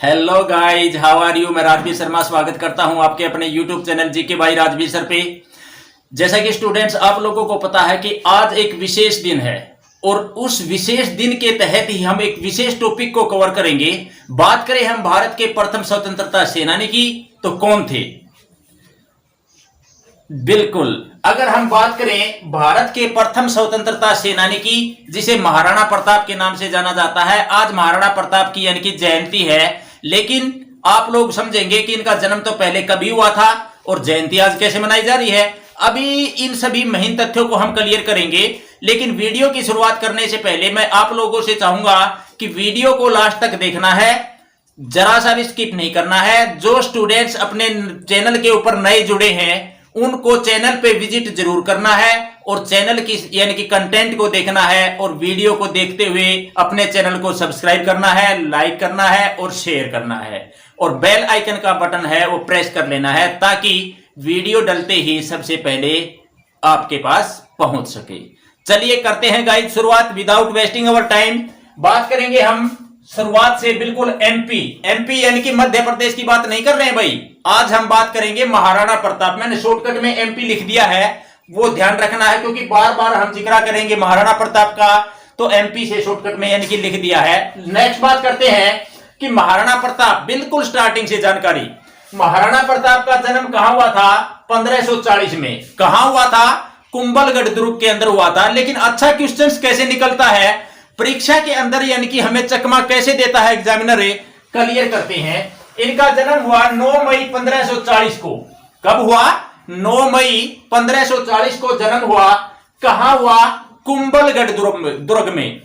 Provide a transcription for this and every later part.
Hello guys, how are you. मैं राजवीर शर्मा स्वागत करता हूं आपके अपने यूट्यूब चैनल जीके भाई राजवीर सर पे। जैसा कि स्टूडेंट्स आप लोगों को पता है कि आज एक विशेष दिन है और उस विशेष दिन के तहत ही हम एक विशेष टॉपिक को कवर करेंगे। बात करें हम भारत के प्रथम स्वतंत्रता सेनानी की, तो कौन थे? बिल्कुल, अगर हम बात करें भारत के प्रथम स्वतंत्रता सेनानी की, जिसे महाराणा प्रताप के नाम से जाना जाता है, आज महाराणा प्रताप की यानी कि जयंती है। लेकिन आप लोग समझेंगे कि इनका जन्म तो पहले कभी हुआ था और जयंती आज कैसे मनाई जा रही है। अभी इन सभी महीन तथ्यों को हम क्लियर करेंगे, लेकिन वीडियो की शुरुआत करने से पहले मैं आप लोगों से चाहूंगा कि वीडियो को लास्ट तक देखना है, जरा सा भी स्किप नहीं करना है। जो स्टूडेंट्स अपने चैनल के ऊपर नए जुड़े हैं उनको चैनल पे विजिट जरूर करना है और चैनल की यानी कि कंटेंट को देखना है और वीडियो को देखते हुए अपने चैनल को सब्सक्राइब करना है, लाइक करना है और शेयर करना है और बेल आइकन का बटन है वो प्रेस कर लेना है, ताकि वीडियो डलते ही सबसे पहले आपके पास पहुंच सके। चलिए करते हैं गाइस शुरुआत विदाउट वेस्टिंग अवर टाइम। बात करेंगे हम शुरुआत से बिल्कुल एमपी यानी कि मध्य प्रदेश की बात नहीं कर रहे हैं भाई। आज हम बात करेंगे महाराणा प्रताप। मैंने शॉर्टकट में एमपी लिख दिया है, वो ध्यान रखना है, क्योंकि बार बार हम जिक्र करेंगे महाराणा प्रताप का, तो एमपी से शॉर्टकट में यानी कि लिख दिया है। नेक्स्ट बात करते हैं कि महाराणा प्रताप, बिल्कुल स्टार्टिंग से जानकारी। महाराणा प्रताप का जन्म कहां हुआ था? 1540 में। कहां हुआ था? कुंभलगढ़ दुर्ग के अंदर हुआ था। लेकिन अच्छा क्वेश्चन कैसे निकलता है परीक्षा के अंदर, यानी कि हमें चकमा कैसे देता है एग्जामिनर, क्लियर करते हैं। इनका जन्म हुआ 9 मई 1540 को। कब हुआ? 9 मई 1540 को जन्म हुआ। कहां हुआ? कुंभलगढ़ दुर्ग में।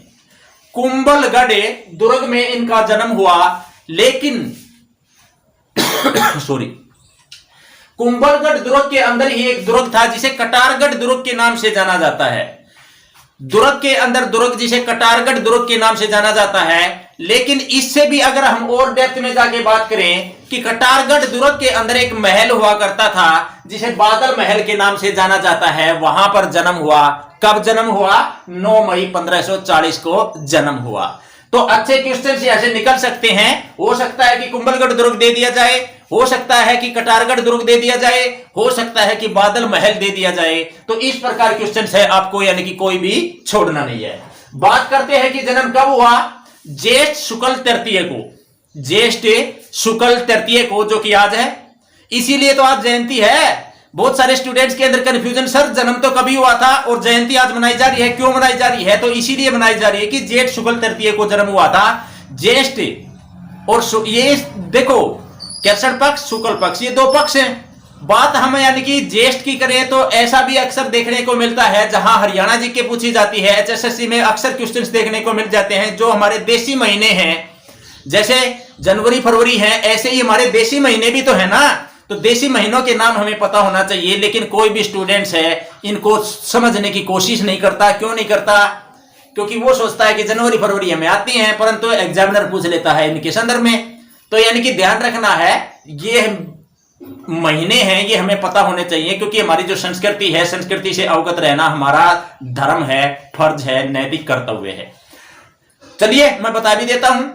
कुंभलगढ़ दुर्ग में इनका जन्म हुआ। लेकिन सॉरी, कुंभलगढ़ दुर्ग के अंदर ही एक दुर्ग था जिसे कटारगढ़ दुर्ग के नाम से जाना जाता है। दुर्ग के अंदर दुर्ग जिसे कटारगढ़ दुर्ग के नाम से जाना जाता है। लेकिन इससे भी अगर हम और डेप्थ में जाके बात करें कि कटारगढ़ दुर्ग के अंदर एक महल हुआ करता था जिसे बादल महल के नाम से जाना जाता है, वहां पर जन्म हुआ। कब जन्म हुआ? 9 मई 1540 को जन्म हुआ। तो अच्छे क्वेश्चन ऐसे निकल सकते हैं। हो सकता है कि कुंभलगढ़ दुर्ग दे दिया जाए, हो सकता है कि कटारगढ़ दुर्ग दे दिया जाए, हो सकता है कि बादल महल दे दिया जाए। तो इस प्रकार क्वेश्चन है आपको, यानी कि कोई भी छोड़ना नहीं है। बात करते हैं कि जन्म कब हुआ? ज्येष्ठ शुक्ल तृतीय को। ज्येष्ठ शुक्ल तृतीय को, जो कि आज है, इसीलिए तो आज जयंती है। बहुत सारे स्टूडेंट्स के अंदर कंफ्यूजन, सर जन्म तो कभी हुआ था और जयंती आज मनाई जा रही है, क्यों मनाई जा रही है? तो इसीलिए मनाई जा रही है कि ज्येष्ठ शुक्ल तृतीय को जन्म हुआ था। ज्येष्ठ और ये देखो, कृष्ण पक्ष शुक्ल पक्ष, ये दो पक्ष हैं। बात हम यानी कि ज्येष्ठ की करें तो ऐसा भी अक्सर देखने को मिलता है, जहां हरियाणा जी के पूछी जाती है, एचएसएससी में अक्सर क्वेश्चंस देखने को मिल जाते हैं। जो हमारे देसी महीने हैं, जैसे जनवरी फरवरी हैं, ऐसे ही हमारे देसी महीने भी तो है ना। तो देसी महीनों के नाम हमें पता होना चाहिए, लेकिन कोई भी स्टूडेंट्स है इनको समझने की कोशिश नहीं करता। क्यों नहीं करता? क्योंकि वो सोचता है कि जनवरी फरवरी हमें आती हैं, परंतु एग्जामिनर पूछ लेता है इनके संदर्भ में। तो यानी कि ध्यान रखना है, ये महीने हैं, ये हमें पता होने चाहिए, क्योंकि हमारी जो संस्कृति है, संस्कृति से अवगत रहना हमारा धर्म है, फर्ज है, नैतिक कर्तव्य है। चलिए मैं बता भी देता हूं।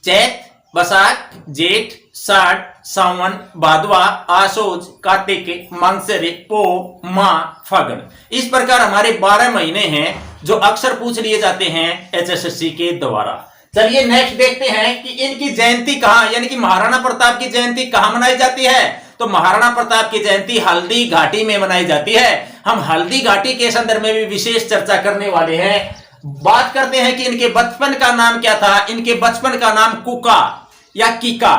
चैत, बैसाख, जेठ, साठ, सावन, भादवा, आशोज, कार्तिक, मानसर, पो, माह, फागुन, इस प्रकार हमारे 12 महीने हैं जो अक्सर पूछ लिए जाते हैं एचएसएससी के द्वारा। चलिए नेक्स्ट देखते हैं कि इनकी जयंती कहां, यानी कि महाराणा प्रताप की जयंती कहां मनाई जाती है। तो महाराणा प्रताप की जयंती हल्दी घाटी में मनाई जाती है। हम हल्दी घाटी के संदर्भ में भी विशेष चर्चा करने वाले हैं। बात करते हैं कि इनके बचपन का नाम क्या था। इनके बचपन का नाम कुका या कीका,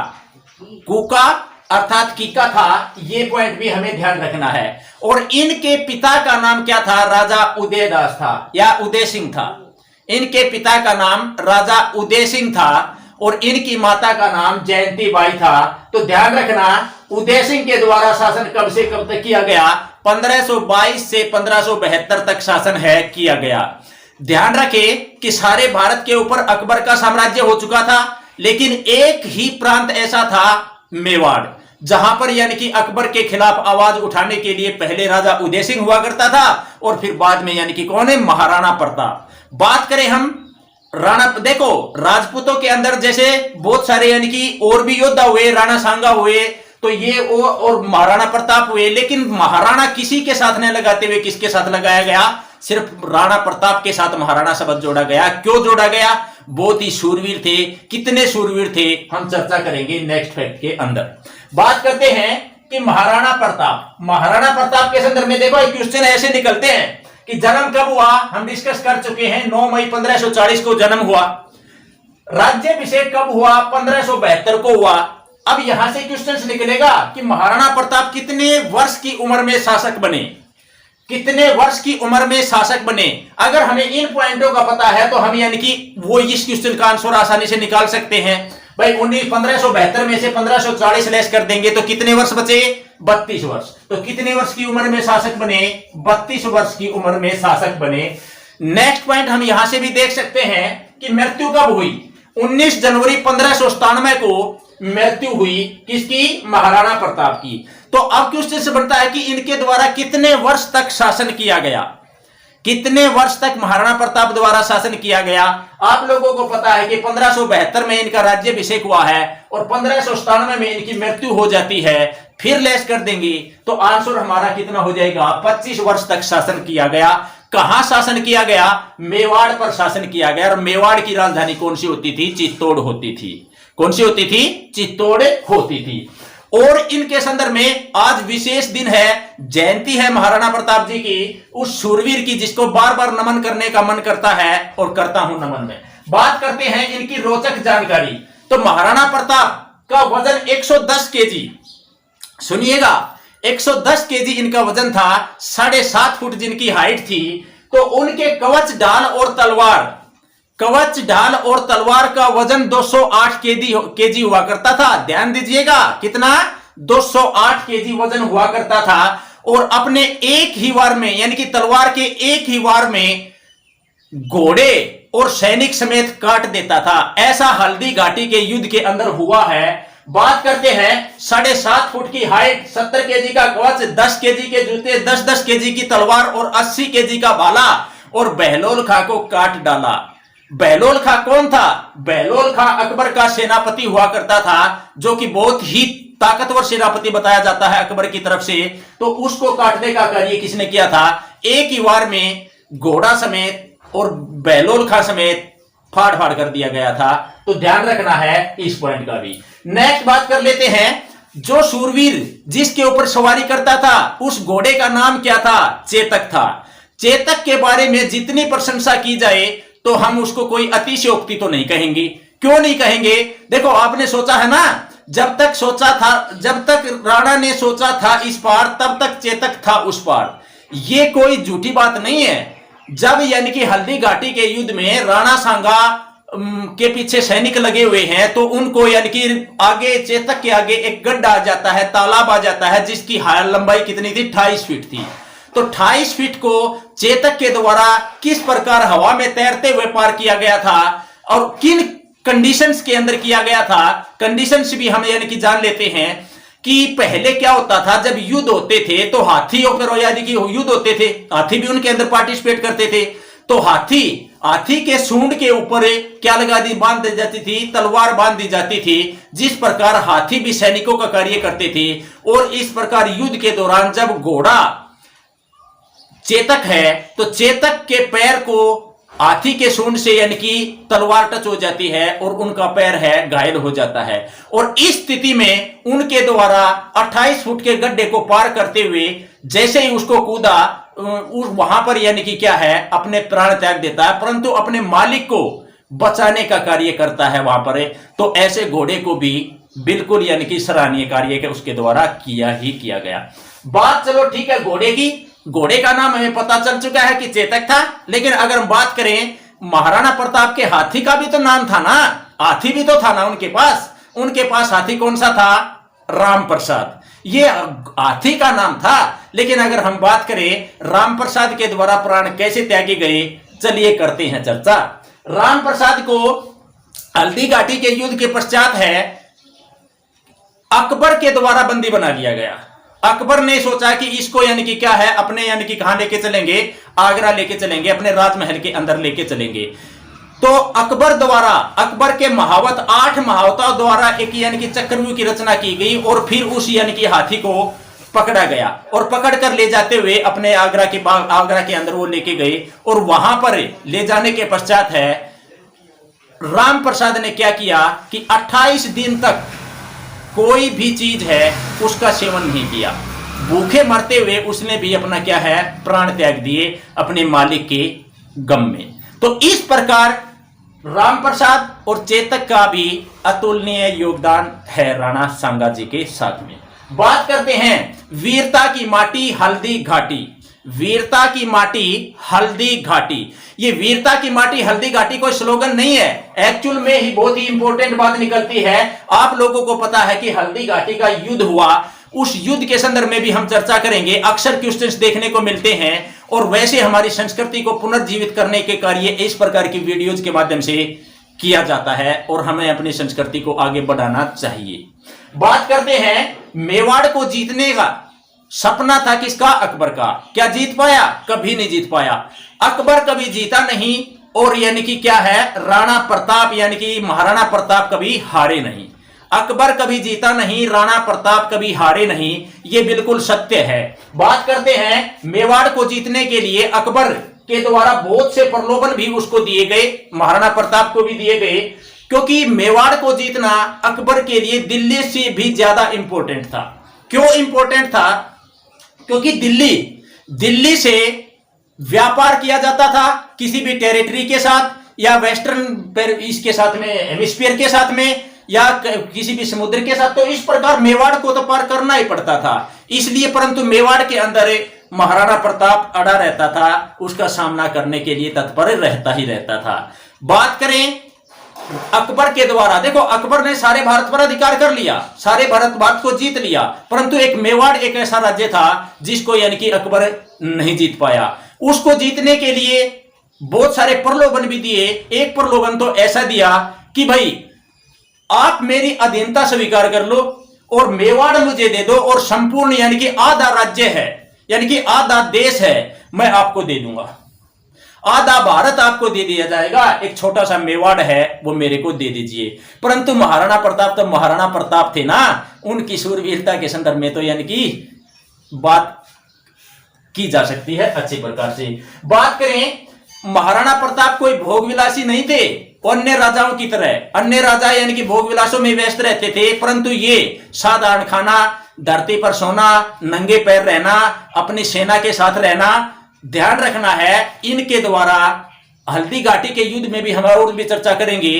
कुका अर्थात कीका था, ये पॉइंट भी हमें ध्यान रखना है। और इनके पिता का नाम क्या था? राजा उदयदास था या उदय सिंह था। इनके पिता का नाम राजा उदय सिंह था और इनकी माता का नाम जयंती बाई था। तो ध्यान रखना, उदय सिंह के द्वारा शासन कब से कब तक किया गया? 1522 से 1572 तक शासन है किया गया। ध्यान रखें कि सारे भारत के ऊपर अकबर का साम्राज्य हो चुका था, लेकिन एक ही प्रांत ऐसा था, मेवाड़, जहां पर यानी कि अकबर के खिलाफ आवाज उठाने के लिए पहले राजा उदय सिंह हुआ करता था और फिर बाद में यानी कि कौन है? महाराणा प्रताप। बात करें हम राणा देखो, राजपूतों के अंदर जैसे बहुत सारे यानी कि और भी योद्धा हुए, राणा सांगा हुए, तो ये और महाराणा प्रताप हुए, लेकिन महाराणा किसी के साथ नहीं लगाते हुए किसके साथ लगाया गया? सिर्फ राणा प्रताप के साथ महाराणा शब्द जोड़ा गया। क्यों जोड़ा गया? बहुत ही शूरवीर थे। कितने शूरवीर थे हम चर्चा करेंगे नेक्स्ट फैक्ट के अंदर। बात करते हैं कि महाराणा प्रताप, महाराणा प्रताप के संदर्भ में देखो क्वेश्चन ऐसे निकलते हैं कि जन्म कब हुआ, हम डिस्कस कर चुके हैं। 9 मई 1540 को जन्म हुआ। राज्याभिषेक कब हुआ? 1572 को हुआ। अब यहां से क्वेश्चन निकलेगा कि महाराणा प्रताप कितने वर्ष की उम्र में शासक बने, कितने वर्ष की उम्र में शासक बने। अगर हमें इन पॉइंटों का पता है तो हम यानी कि वो इस क्वेश्चन का आंसर आसानी से निकाल सकते हैं। भाई 1572 में से 1540 लेस कर देंगे तो कितने वर्ष बचे? 32 वर्ष। तो कितने वर्ष की उम्र में शासक बने? 32 वर्ष की उम्र में शासक बने। नेक्स्ट पॉइंट हम यहां से भी देख सकते हैं कि मृत्यु कब हुई? 19 जनवरी 1597 को मृत्यु हुई किसकी? महाराणा प्रताप की। तो अब क्वेश्चन से बनता है कि इनके द्वारा कितने वर्ष तक शासन किया गया, कितने वर्ष तक महाराणा प्रताप द्वारा शासन किया गया? आप लोगों को पता है कि 1572 में इनका राज्याभिषेक हुआ है और 1597 में इनकी मृत्यु हो जाती है। फिर लेस कर देंगे तो आंसर हमारा कितना हो जाएगा? 25 वर्ष तक शासन किया गया। कहां शासन किया गया? मेवाड़ पर शासन किया गया। और मेवाड़ की राजधानी कौन सी होती थी? चित्तौड़ होती थी। कौन सी होती थी? चित्तौड़ होती थी। और इनके संदर्भ में आज विशेष दिन है, जयंती है महाराणा प्रताप जी की, उस शूरवीर की जिसको बार बार नमन करने का मन करता है और करता हूं नमन में। बात करते हैं इनकी रोचक जानकारी। तो महाराणा प्रताप का वजन 110 केजी, सुनिएगा 110 केजी इनका वजन था। 7.5 फुट जिनकी हाइट थी। तो उनके कवच ढाल और तलवार, कवच ढाल और तलवार का वजन 208 केजी हुआ करता था। ध्यान दीजिएगा कितना? 208 केजी वजन हुआ करता था। और अपने एक ही वार में यानी कि तलवार के एक ही वार में घोड़े और सैनिक समेत काट देता था। ऐसा हल्दी घाटी के युद्ध के अंदर हुआ है। बात करते हैं 7.5 फुट की हाइट, 70 केजी का कवच, 10 केजी के जूते, 10-10 केजी की तलवार और 80 केजी का भाला, और बहलोल खां को काट डाला। बहलोल खां कौन था? बहलोल खां अकबर का सेनापति हुआ करता था, जो कि बहुत ही ताकतवर सेनापति बताया जाता है अकबर की तरफ से। तो उसको काटने का कार्य किसने किया था? एक ही वार में घोड़ा समेत और बहलोल खां समेत फाड़ फाड़ कर दिया गया था। तो ध्यान रखना है इस पॉइंट का भी। नेक्स्ट बात कर लेते हैं, जो शूरवीर जिसके ऊपर सवारी करता था उस घोड़े का नाम क्या था? चेतक था। चेतक के बारे में जितनी प्रशंसा की जाए तो हम उसको कोई अतिशयोक्ति तो नहीं कहेंगे। क्यों नहीं कहेंगे? देखो आपने सोचा है ना, जब तक सोचा था, जब तक राणा ने सोचा था इस पार, तब तक चेतक था उस पार। ये कोई झूठी बात नहीं है। जब यानी कि हल्दी घाटी के युद्ध में राणा सांगा के पीछे सैनिक लगे हुए हैं, तो उनको यानी कि आगे चेतक के आगे एक गड्ढा आ जाता है, तालाब आ जाता है, जिसकी लंबाई कितनी थी? 28 फीट थी। तो 28 फीट को चेतक के द्वारा किस प्रकार हवा में तैरते हुए पार किया गया था और किन कंडीशंस के अंदर किया गया था, कंडीशंस भी हम यानी कि जान लेते हैं कि पहले क्या होता था। जब युद्ध होते थे तो हाथियों पर यानी कि युद्ध होते थे, हाथी भी उनके अंदर पार्टिसिपेट करते थे। तो हाथी के सूंड के ऊपर क्या लगा दी? बांध दी जाती थी, तलवार बांध दी जाती थी। जिस प्रकार हाथी भी सैनिकों का कार्य करते थे। और इस प्रकार युद्ध के दौरान जब घोड़ा चेतक है तो चेतक के पैर को हाथी के सूंड से यानी कि तलवार टच हो जाती है और उनका पैर है घायल हो जाता है। और इस स्थिति में उनके द्वारा 28 फुट के गड्ढे को पार करते हुए जैसे ही उसको कूदा, वहां पर यानी कि क्या है, अपने प्राण त्याग देता है, परंतु अपने मालिक को बचाने का कार्य करता है वहां पर। तो ऐसे घोड़े को भी बिल्कुल यानी कि सराहनीय कार्य उसके द्वारा किया ही किया गया। बात चलो ठीक है घोड़े की, घोड़े का नाम हमें पता चल चुका है कि चेतक था। लेकिन अगर हम बात करें महाराणा प्रताप के हाथी का भी तो नाम था ना, हाथी भी तो था ना उनके पास। उनके पास हाथी कौन सा था? राम प्रसाद। ये हाथी का नाम था। लेकिन अगर हम बात करें राम प्रसाद के द्वारा प्राण कैसे त्यागे गए, चलिए करते हैं चर्चा। राम प्रसाद को हल्दी घाटी के युद्ध के पश्चात है अकबर के द्वारा बंदी बना लिया गया। अकबर ने सोचा कि इसको यानी कि क्या है, अपने यानी कि कहां लेके चलेंगे? आगरा लेके चलेंगे, अपने राजमहल के अंदर लेके चलेंगे। तो अकबर द्वारा, अकबर के महावत 8 महावताओं द्वारा एक यानी कि चक्रव्यूह की रचना की गई और फिर उस यानी कि हाथी को पकड़ा गया और पकड़ कर ले जाते हुए अपने आगरा के अंदर वो लेके गए और वहां पर ले जाने के पश्चात है राम प्रसाद ने क्या किया कि 28 दिन तक कोई भी चीज है उसका सेवन नहीं किया। भूखे मरते हुए उसने भी अपना क्या है प्राण त्याग दिए अपने मालिक के गम में। तो इस प्रकार राम प्रसाद और चेतक का भी अतुलनीय योगदान है राणा सांगा जी के साथ में। बात करते हैं वीरता की माटी हल्दी घाटी। वीरता की माटी हल्दी घाटी, ये वीरता की माटी हल्दी घाटी कोई स्लोगन नहीं है, एक्चुअल में ही बहुत ही इंपॉर्टेंट बात निकलती है। आप लोगों को पता है कि हल्दी घाटी का युद्ध हुआ, उस युद्ध के संदर्भ में भी हम चर्चा करेंगे। अक्सर क्वेश्चंस देखने को मिलते हैं और वैसे हमारी संस्कृति को पुनर्जीवित करने के कार्य इस प्रकार की वीडियोज के माध्यम से किया जाता है और हमें अपनी संस्कृति को आगे बढ़ाना चाहिए। बात करते हैं मेवाड़ को जीतने का सपना था किसका? अकबर का। क्या जीत पाया? कभी नहीं जीत पाया। अकबर कभी जीता नहीं और यानी कि क्या है राणा प्रताप यानी कि महाराणा प्रताप कभी हारे नहीं। अकबर कभी जीता नहीं, राणा प्रताप कभी हारे नहीं, ये बिल्कुल सत्य है। बात करते हैं मेवाड़ को जीतने के लिए अकबर के द्वारा बहुत से प्रलोभन भी उसको दिए गए, महाराणा प्रताप को भी दिए गए, क्योंकि मेवाड़ को जीतना अकबर के लिए दिल्ली से भी ज्यादा इंपॉर्टेंट था। क्यों इंपॉर्टेंट था? क्योंकि दिल्ली से व्यापार किया जाता था किसी भी टेरिटरी के साथ या वेस्टर्न इसके साथ में हेमिस्फीयर के साथ में या किसी भी समुद्र के साथ, तो इस प्रकार मेवाड़ को तो पार करना ही पड़ता था। इसलिए परंतु मेवाड़ के अंदर महाराणा प्रताप अड़ा रहता था, उसका सामना करने के लिए तत्पर रहता ही रहता था। बात करें अकबर के द्वारा, देखो अकबर ने सारे भारत पर अधिकार कर लिया, सारे भारत को जीत लिया, परंतु एक मेवाड़ एक ऐसा राज्य था जिसको यानी कि अकबर नहीं जीत पाया। उसको जीतने के लिए बहुत सारे प्रलोभन भी दिए। एक प्रलोभन तो ऐसा दिया कि भाई आप मेरी अधीनता स्वीकार कर लो और मेवाड़ मुझे दे दो और संपूर्ण यानी कि आधा राज्य है यानी कि आधा देश है मैं आपको दे दूंगा, आधा भारत आपको दे दिया जाएगा, एक छोटा सा मेवाड़ है वो मेरे को दे दीजिए। परंतु महाराणा प्रताप तो महाराणा प्रताप थे ना, उनकी शूरवीरता के संदर्भ में तो यानी कि बात की जा सकती है अच्छी प्रकार से। बात करें महाराणा प्रताप कोई भोगविलासी नहीं थे अन्य राजाओं की तरह, अन्य राजा यानी कि भोगविलासों में व्यस्त रहते थे, परंतु ये साधारण खाना, धरती पर सोना, नंगे पैर रहना, अपनी सेना के साथ रहना। ध्यान रखना है इनके द्वारा हल्दी घाटी के युद्ध में भी हम और भी चर्चा करेंगे,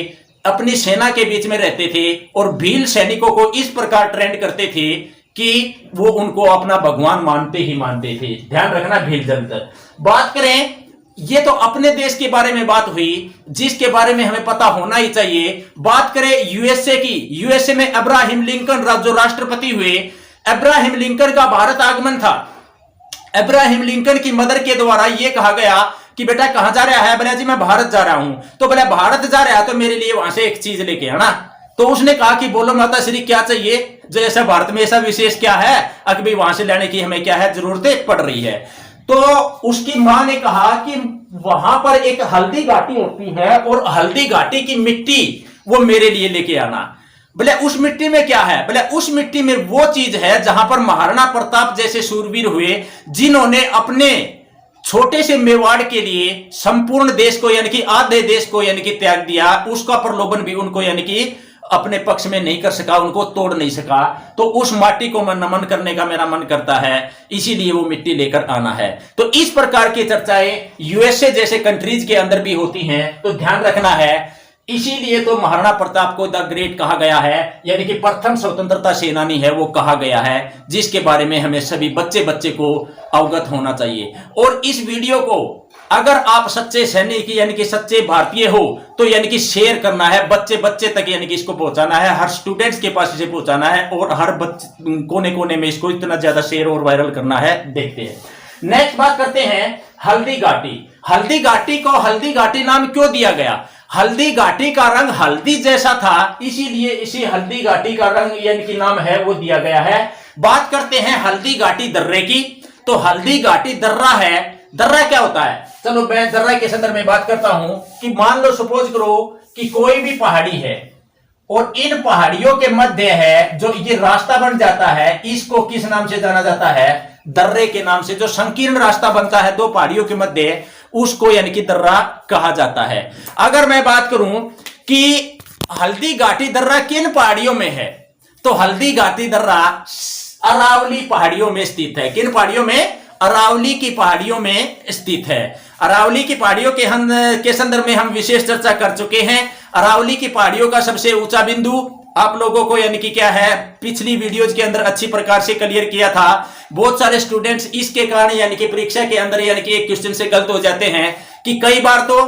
अपनी सेना के बीच में रहते थे और भील सैनिकों को इस प्रकार ट्रेंड करते थे कि वो उनको अपना भगवान मानते ही मानते थे। ध्यान रखना भील जंतर। बात करें, ये तो अपने देश के बारे में बात हुई जिसके बारे में हमें पता होना ही चाहिए। बात करें यूएसए की, यूएसए में अब्राहम लिंकन जो राष्ट्रपति हुए, अब्राहम लिंकन का भारत आगमन था। अब्राहम लिंकन की मदर के द्वारा यह कहा गया कि बेटा कहां जा रहा है? बोला जी मैं भारत जा रहा हूं। तो बोला भारत जा रहा है तो मेरे लिए वहां से एक चीज लेके आना। तो उसने कहा कि बोलो माता श्री क्या चाहिए, जो ऐसा भारत में ऐसा विशेष क्या है अभी वहां से लाने की हमें क्या है जरूरतें पड़ रही है। तो उसकी मां ने कहा कि वहां पर एक हल्दी घाटी होती है और हल्दी घाटी की मिट्टी वो मेरे लिए लेके आना। बोले उस मिट्टी में क्या है? बोले उस मिट्टी में वो चीज है जहां पर महाराणा प्रताप जैसे शूरवीर हुए जिन्होंने अपने छोटे से मेवाड़ के लिए संपूर्ण देश को यानी कि आधे देश को यानी कि त्याग दिया। उसका प्रलोभन भी उनको यानी कि अपने पक्ष में नहीं कर सका, उनको तोड़ नहीं सका। तो उस माटी को मैं नमन करने का मेरा मन करता है, इसीलिए वो मिट्टी लेकर आना है। तो इस प्रकार की चर्चाएं यूएसए जैसे कंट्रीज के अंदर भी होती हैं, तो ध्यान रखना है। इसीलिए तो महाराणा प्रताप को द ग्रेट कहा गया है, यानी कि प्रथम स्वतंत्रता सेनानी है वो कहा गया है, जिसके बारे में हमें सभी बच्चे को अवगत होना चाहिए। और इस वीडियो को अगर आप सच्चे सैनिक यानी कि सच्चे भारतीय हो तो यानी कि शेयर करना है, बच्चे तक यानी कि इसको पहुंचाना है, हर स्टूडेंट्स के पास इसे पहुंचाना है और हर कोने कोने में इसको इतना ज्यादा शेयर और वायरल करना है। देखते हैं नेक्स्ट बात करते हैं हल्दी घाटी। हल्दी घाटी को हल्दी घाटी नाम क्यों दिया गया? हल्दी घाटी का रंग हल्दी जैसा था, इसीलिए इसी हल्दी घाटी का रंग यानी कि नाम है वो दिया गया है। बात करते हैं हल्दी घाटी दर्रे की। तो हल्दी घाटी दर्रा है दर्रा क्या होता है? चलो मैं दर्रा के संदर्भ में बात करता हूं कि मान लो सपोज करो कि कोई भी पहाड़ी है और इन पहाड़ियों के मध्य है जो ये रास्ता बन जाता है, इसको किस नाम से जाना जाता है? दर्रे के नाम से। जो संकीर्ण रास्ता बनता है दो पहाड़ियों के मध्य, उसको यानी कि दर्रा कहा जाता है। अगर मैं बात करूं कि हल्दी घाटी दर्रा किन पहाड़ियों में है, तो हल्दी घाटी दर्रा अरावली पहाड़ियों में स्थित है। किन पहाड़ियों में? अरावली की पहाड़ियों में स्थित है। अरावली की पहाड़ियों के संदर्भ में हम विशेष चर्चा कर चुके हैं। अरावली की पहाड़ियों का सबसे ऊंचा बिंदु आप लोगों को यानी कि क्या है, पिछली वीडियोज के अंदर अच्छी प्रकार से क्लियर किया था। बहुत सारे स्टूडेंट्स इसके कारण यानी कि परीक्षा के अंदर यानी कि एक क्वेश्चन से गलत हो जाते हैं कि कई बार तो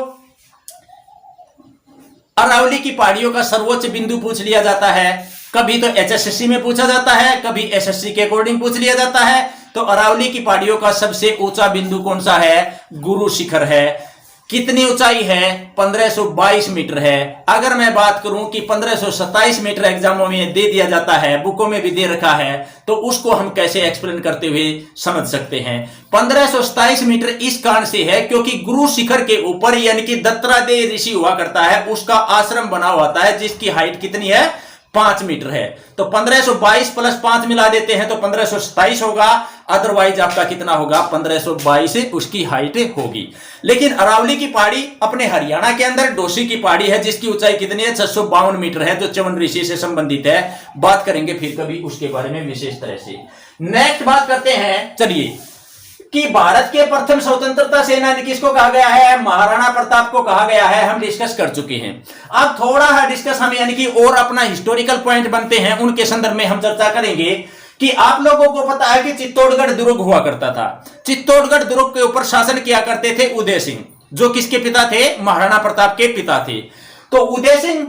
अरावली की पहाड़ियों का सर्वोच्च बिंदु पूछ लिया जाता है, कभी तो एचएसएससी में पूछा जाता है, कभी एसएससी के अकॉर्डिंग पूछ लिया जाता है। तो अरावली की पहाड़ियों का सबसे ऊंचा बिंदु कौन सा है? गुरु शिखर है। कितनी ऊंचाई है? 1522 मीटर है। अगर मैं बात करूं कि 1527 मीटर एग्जामों में दे दिया जाता है, बुकों में भी दे रखा है, तो उसको हम कैसे एक्सप्लेन करते हुए समझ सकते हैं? 1527 मीटर इस कारण से है क्योंकि गुरु शिखर के ऊपर यानी कि दत्तात्रेय ऋषि हुआ करता है, उसका आश्रम बना होता है जिसकी हाइट कितनी है? 5 मीटर है। तो 1522 प्लस 5 मिला देते हैं तो 1527 होगा। अदरवाइज आपका कितना होगा? 1522 उसकी हाइट होगी। लेकिन अरावली की पहाड़ी अपने हरियाणा के अंदर डोसी की पहाड़ी है जिसकी ऊंचाई कितनी है? 652 मीटर है, जो च्यवन ऋषि से संबंधित है। बात करेंगे फिर कभी उसके बारे में विशेष तरह से। नेक्स्ट बात करते हैं, चलिए, कि भारत के प्रथम स्वतंत्रता सेनानी किसको कहा गया है? महाराणा प्रताप को कहा गया है। हम डिस्कस कर चुके हैं। अब थोड़ा है डिस्कस हम यानी कि और अपना हिस्टोरिकल पॉइंट बनते हैं, उनके संदर्भ में हम चर्चा करेंगे कि आप लोगों को पता है कि चित्तौड़गढ़ दुर्ग हुआ करता था। चित्तौड़गढ़ दुर्ग के ऊपर शासन किया करते थे उदय सिंह, जो किसके पिता थे? महाराणा प्रताप के पिता थे। तो उदय सिंह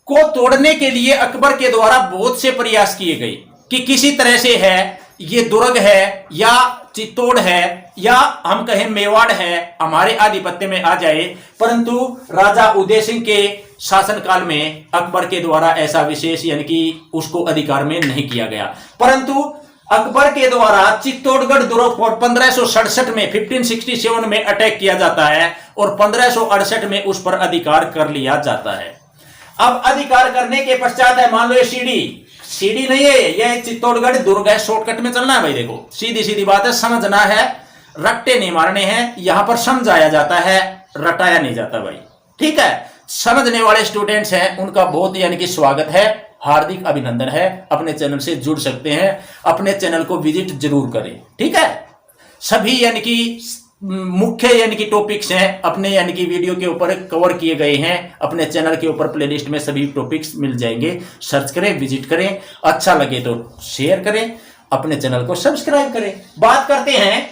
को तोड़ने के लिए अकबर के द्वारा बहुत से प्रयास किए गए कि किसी तरह से है ये दुर्ग है या चित्तौड़ है या हम कहें मेवाड़ है, हमारे आधिपत्य में आ जाए। परंतु राजा उदय सिंह के शासनकाल में अकबर के द्वारा ऐसा विशेष यानी कि उसको अधिकार में नहीं किया गया। परंतु अकबर के द्वारा चित्तौड़गढ़ दुर्ग पर 1567 में 1567 में अटैक किया जाता है और 1568 में उस पर अधिकार कर लिया जाता है। अब अधिकार करने के पश्चात है, मान लो ये सीढ़ी नहीं है, यह चित्तौड़गढ़ दुर्ग है। शॉर्टकट में चलना है भाई, देखो सीधी सीधी बात है, समझना है, रट्टे नहीं मारने हैं। यहां पर समझाया जाता है, रटाया नहीं जाता भाई, ठीक है। समझने वाले स्टूडेंट्स हैं उनका बहुत यानी कि स्वागत है, हार्दिक अभिनंदन है। अपने चैनल से जुड़ सकते हैं, अपने चैनल को विजिट जरूर करें, ठीक है। सभी यानी कि मुख्य यानी कि टॉपिक्स हैं अपने यानी कि वीडियो के ऊपर कवर किए गए हैं। अपने चैनल के ऊपर प्लेलिस्ट में सभी टॉपिक्स मिल जाएंगे। सर्च करें, विजिट करें, अच्छा लगे तो शेयर करें, अपने चैनल को सब्सक्राइब करें। बात करते हैं,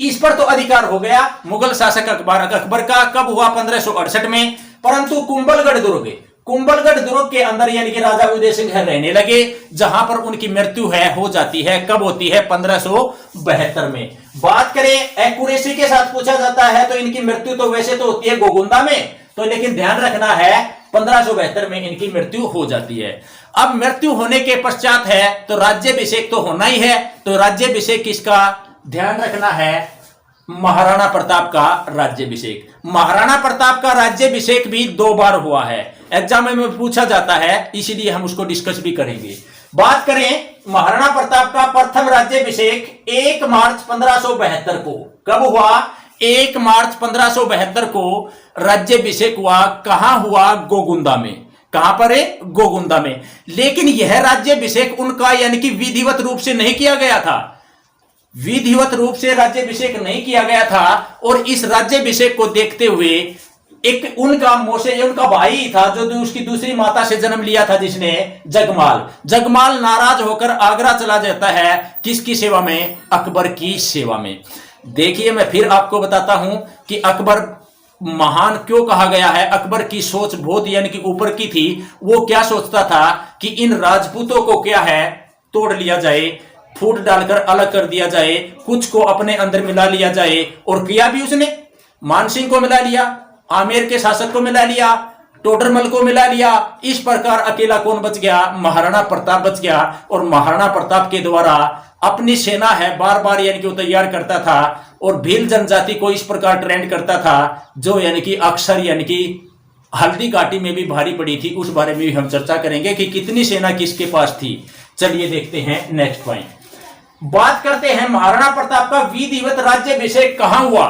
इस पर तो अधिकार हो गया मुगल शासक अकबर का। कब हुआ? 1568 में। परंतु कुंभलगढ़ दुर्ग के अंदर यानी कि राजा उदय सिंह रहने लगे, जहां पर उनकी मृत्यु हो जाती है। कब होती है? 1572 में। बात करें एक्यूरेसी के साथ पूछा जाता है तो इनकी मृत्यु तो वैसे तो होती है गोगुंदा में, तो लेकिन ध्यान रखना है 1572 में इनकी मृत्यु हो जाती है। अब मृत्यु होने के पश्चात है तो राज्याभिषेक तो होना ही है। तो राज्याभिषेक किसका? ध्यान रखना है, महाराणा प्रताप का राज्याभिषेक। महाराणा प्रताप का राज्याभिषेक भी 2 बार हुआ है, एग्जाम में पूछा जाता है, इसीलिए हम उसको डिस्कस भी करेंगे। बात करें महाराणा प्रताप का प्रथम राज्याभिषेक 1 मार्च 1572 को। कब हुआ? 1 मार्च 1572 को राज्याभिषेक हुआ। कहां हुआ? गोगुंदा में। कहां पर है? गोगुंदा में। लेकिन यह राज्याभिषेक उनका यानी कि विधिवत रूप से नहीं किया गया था। विधिवत रूप से राज्याभिषेक नहीं किया गया था और इस राज्याभिषेक को देखते हुए एक उनका भाई था जो उसकी दूसरी माता से जन्म लिया था, जिसने जगमाल नाराज होकर आगरा चला जाता है। किसकी सेवा में? अकबर की सेवा में। देखिए मैं फिर आपको बताता हूं कि अकबर महान क्यों कहा गया है। अकबर की सोच बहुत यानी कि ऊपर की थी। वो क्या सोचता था कि इन राजपूतों को क्या है, तोड़ लिया जाए, फूट डालकर अलग कर दिया जाए, कुछ को अपने अंदर मिला लिया जाए। और किया भी उसने। मानसिंह को मिला लिया, आमेर के शासक को मिला लिया, टोडरमल को मिला लिया। इस प्रकार अकेला कौन बच गया? महाराणा प्रताप बच गया। और महाराणा प्रताप के द्वारा अपनी सेना है बार बार यानी कि वो तैयार करता था और भील जनजाति को इस प्रकार ट्रेंड करता था जो यानी कि अक्सर यानी कि हल्दी घाटी में भी भारी पड़ी थी। उस बारे में भी हम चर्चा करेंगे कि कितनी सेना किसके पास थी। चलिए देखते हैं नेक्स्ट पॉइंट। बात करते हैं महाराणा प्रताप का विधिवत राज्याभिषेक कहां हुआ।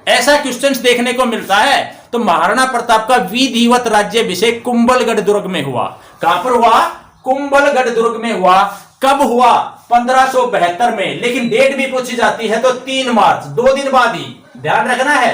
ऐसा क्वेश्चंस देखने को मिलता है। तो महाराणा प्रताप का विधिवत राज्याभिषेक कुंभलगढ़ दुर्ग में हुआ। कहां पर हुआ? कुंभलगढ़ दुर्ग में हुआ। कब हुआ? 1572 में। लेकिन डेट भी पूछी जाती है तो 3 मार्च, 2 दिन बाद ही ध्यान रखना है।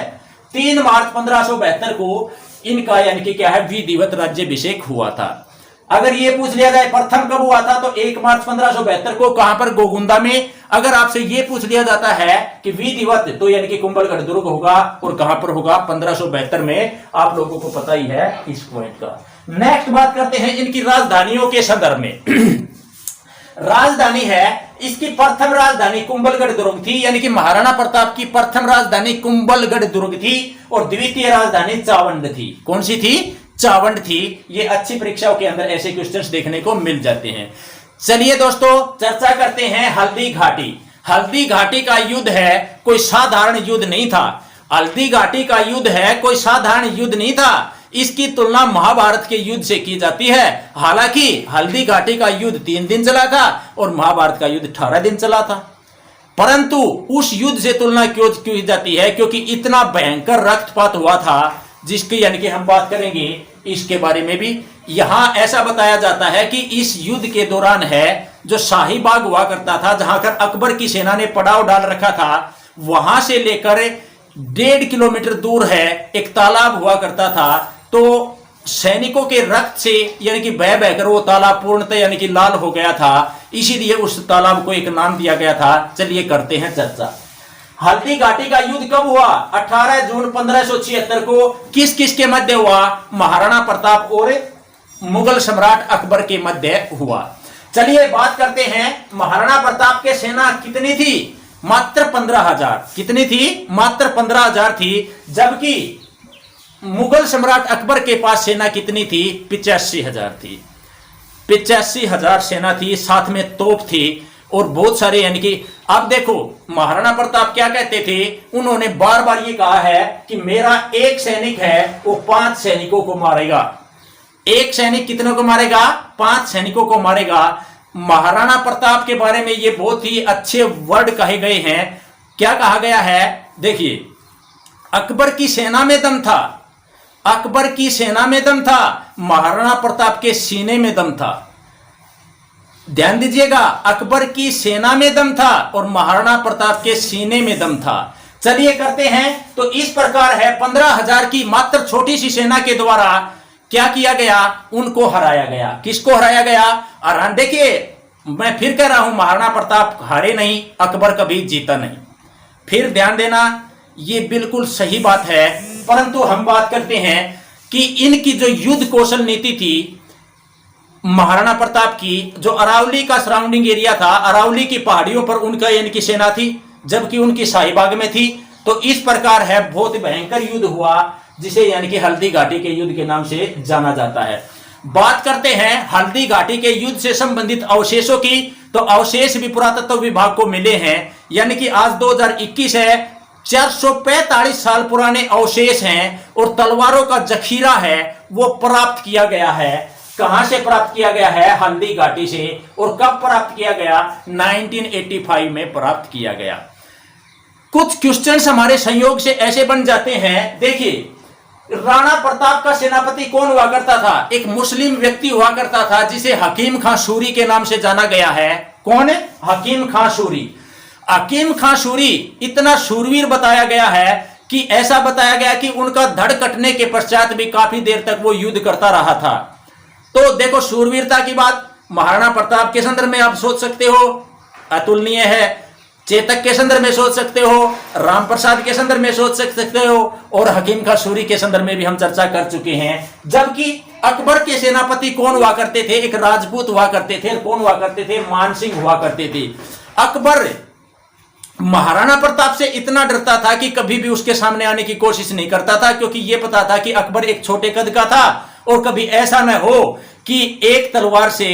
3 मार्च 1572 को इनका यानी कि क्या है विधिवत राज्याभिषेक हुआ था। अगर ये पूछ लिया जाए प्रथम कब हुआ था तो 1 मार्च 1572 को। कहां पर? गोगुंदा में। अगर आपसे ये पूछ लिया जाता है कि विधिवत तो यानी कि कुंभलगढ़ दुर्ग होगा और कहां पर होगा? 1572 में। आप लोगों को पता ही है इस पॉइंट का। नेक्स्ट बात करते हैं इनकी राजधानियों के संदर्भ में। राजधानी है इसकी प्रथम राजधानी कुंभलगढ़ दुर्ग थी, यानी कि महाराणा प्रताप की प्रथम राजधानी कुंभलगढ़ दुर्ग थी और द्वितीय राजधानी चावंड थी। कौन सी थी? चावंड थी। ये अच्छी परीक्षाओं के अंदर ऐसे क्वेश्चंस देखने को मिल जाते हैं। चलिए दोस्तों चर्चा करते हैं हल्दी घाटी। हल्दी घाटी का युद्ध है कोई साधारण युद्ध नहीं था। हल्दी घाटी का युद्ध है कोई साधारण युद्ध नहीं था। इसकी तुलना महाभारत के युद्ध से की जाती है। हालांकि हल्दी घाटी का युद्ध 3 दिन चला था और महाभारत का युद्ध 18 दिन चला था। परंतु उस युद्ध से तुलना क्यों की जाती है? क्योंकि इतना भयंकर रक्तपात हुआ था जिसकी यानी कि हम बात करेंगे इसके बारे में भी। यहां ऐसा बताया जाता है कि इस युद्ध के दौरान है जो शाही बाग हुआ करता था जहां कर अकबर की सेना ने पड़ाव डाल रखा था, वहां से लेकर 1.5 किलोमीटर दूर है एक तालाब हुआ करता था। तो सैनिकों के रक्त से यानी कि बह बहकर वो तालाब पूर्णतः यानी कि लाल हो गया था। इसीलिए उस तालाब को एक नाम दिया गया था। चलिए करते हैं चर्चा। हल्दी घाटी का युद्ध कब हुआ? 18 जून 1576 को। किस किस के मध्य हुआ? महाराणा प्रताप और मुगल सम्राट अकबर के मध्य हुआ। चलिए बात करते हैं महाराणा प्रताप के सेना कितनी थी? मात्र 15,000। कितनी थी? मात्र 15,000 थी। जबकि मुगल सम्राट अकबर के पास सेना कितनी थी? 85,000 थी। 85,000 सेना थी, साथ में तोप थी और बहुत सारे यानी कि अब देखो महाराणा प्रताप क्या कहते थे, उन्होंने बार बार ये कहा है कि मेरा एक सैनिक है वो 5 सैनिकों को मारेगा। एक सैनिक कितनों को मारेगा? 5 सैनिकों को मारेगा। महाराणा प्रताप के बारे में ये बहुत ही अच्छे वर्ड कहे गए हैं। क्या कहा गया है? देखिए, अकबर की सेना में दम था, अकबर की सेना में दम था, महाराणा प्रताप के सीने में दम था। ध्यान दीजिएगा, अकबर की सेना में दम था और महाराणा प्रताप के सीने में दम था। चलिए करते हैं। तो इस प्रकार है 15,000 की मात्र छोटी सी सेना के द्वारा क्या किया गया? उनको हराया गया। किसको हराया गया? और देखिए मैं फिर कह रहा हूं महाराणा प्रताप हारे नहीं, अकबर कभी जीता नहीं। फिर ध्यान देना, ये बिल्कुल सही बात है। परंतु हम बात करते हैं कि इनकी जो युद्ध कौशल नीति थी महाराणा प्रताप की, जो अरावली का सराउंडिंग एरिया था, अरावली की पहाड़ियों पर उनका यानी कि सेना थी, जबकि उनकी शाहीबाग में थी। तो इस प्रकार है बहुत भयंकर युद्ध हुआ जिसे यानी कि हल्दी घाटी के युद्ध के नाम से जाना जाता है। बात करते हैं हल्दी घाटी के युद्ध से संबंधित अवशेषों की। तो अवशेष भी पुरातत्व विभाग को मिले हैं, यानी कि आज 2021 है, 445 साल पुराने अवशेष हैं और तलवारों का जखीरा है वो प्राप्त किया गया है। कहां से प्राप्त किया गया है? हल्दी घाटी से। और कब प्राप्त किया गया? 1985 में प्राप्त किया गया। कुछ क्वेश्चंस हमारे संयोग से ऐसे बन जाते हैं। देखिए, राणा प्रताप का सेनापति कौन हुआ करता था? एक मुस्लिम व्यक्ति हुआ करता था जिसे हकीम खां सूरी के नाम से जाना गया है। कौन है? हकीम खां सूरी। हकीम खां सूरी इतना शूरवीर बताया गया है कि ऐसा बताया गया कि उनका धड़ कटने के पश्चात भी काफी देर तक वो युद्ध करता रहा था। तो देखो, शूरवीरता की बात महाराणा प्रताप के संदर्भ में आप सोच सकते हो, अतुलनीय है। चेतक के संदर्भ में सोच सकते हो, राम प्रसाद के संदर्भ में सोच सकते हो, और हकीम खां सूरी के संदर्भ में भी हम चर्चा कर चुके हैं। जबकि अकबर के सेनापति कौन हुआ करते थे? एक राजपूत हुआ करते थे। कौन हुआ करते थे? मान सिंह हुआ करते थे। अकबर महाराणा प्रताप से इतना डरता था कि कभी भी उसके सामने आने की कोशिश नहीं करता था, क्योंकि यह पता था कि अकबर एक छोटे कद का था और कभी ऐसा न हो कि एक तलवार से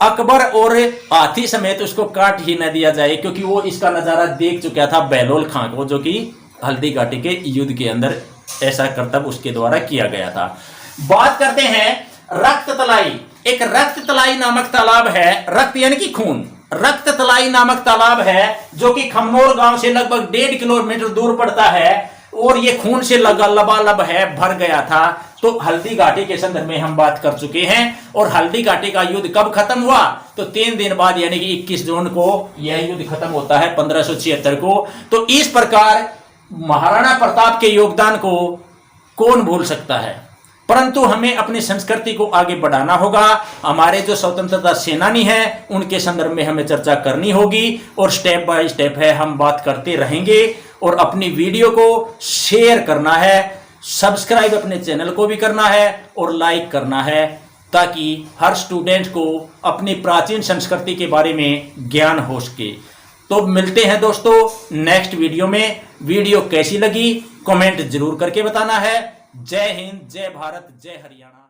अकबर और हाथी समेत उसको काट ही न दिया जाए, क्योंकि वो इसका नजारा देख चुका था बहलोल खां को, जो कि हल्दी घाटी के युद्ध के अंदर ऐसा करतब उसके द्वारा किया गया था। बात करते हैं रक्त तलाई। एक रक्त तलाई नामक तालाब है, रक्त यानी कि खून, रक्त तलाई नामक तालाब है जो कि खमनोर गांव से लगभग 1.5 किलोमीटर दूर पड़ता है और ये खून से लबालब है, भर गया था। तो हल्दी घाटी के संदर्भ में हम बात कर चुके हैं। और हल्दी घाटी का युद्ध कब खत्म हुआ? तो 3 दिन बाद यानी कि 21 जून को यह युद्ध खत्म होता है 1576 को। तो इस प्रकार महाराणा प्रताप के योगदान को कौन भूल सकता है, परंतु हमें अपनी संस्कृति को आगे बढ़ाना होगा। हमारे जो स्वतंत्रता सेनानी हैं उनके संदर्भ में हमें चर्चा करनी होगी और स्टेप बाय स्टेप है हम बात करते रहेंगे। और अपनी वीडियो को शेयर करना है, सब्सक्राइब अपने चैनल को भी करना है और लाइक करना है, ताकि हर स्टूडेंट को अपनी प्राचीन संस्कृति के बारे में ज्ञान हो सके। तो मिलते हैं दोस्तों नेक्स्ट वीडियो में। वीडियो कैसी लगी कमेंट जरूर करके बताना है। जय हिंद, जय भारत, जय हरियाणा।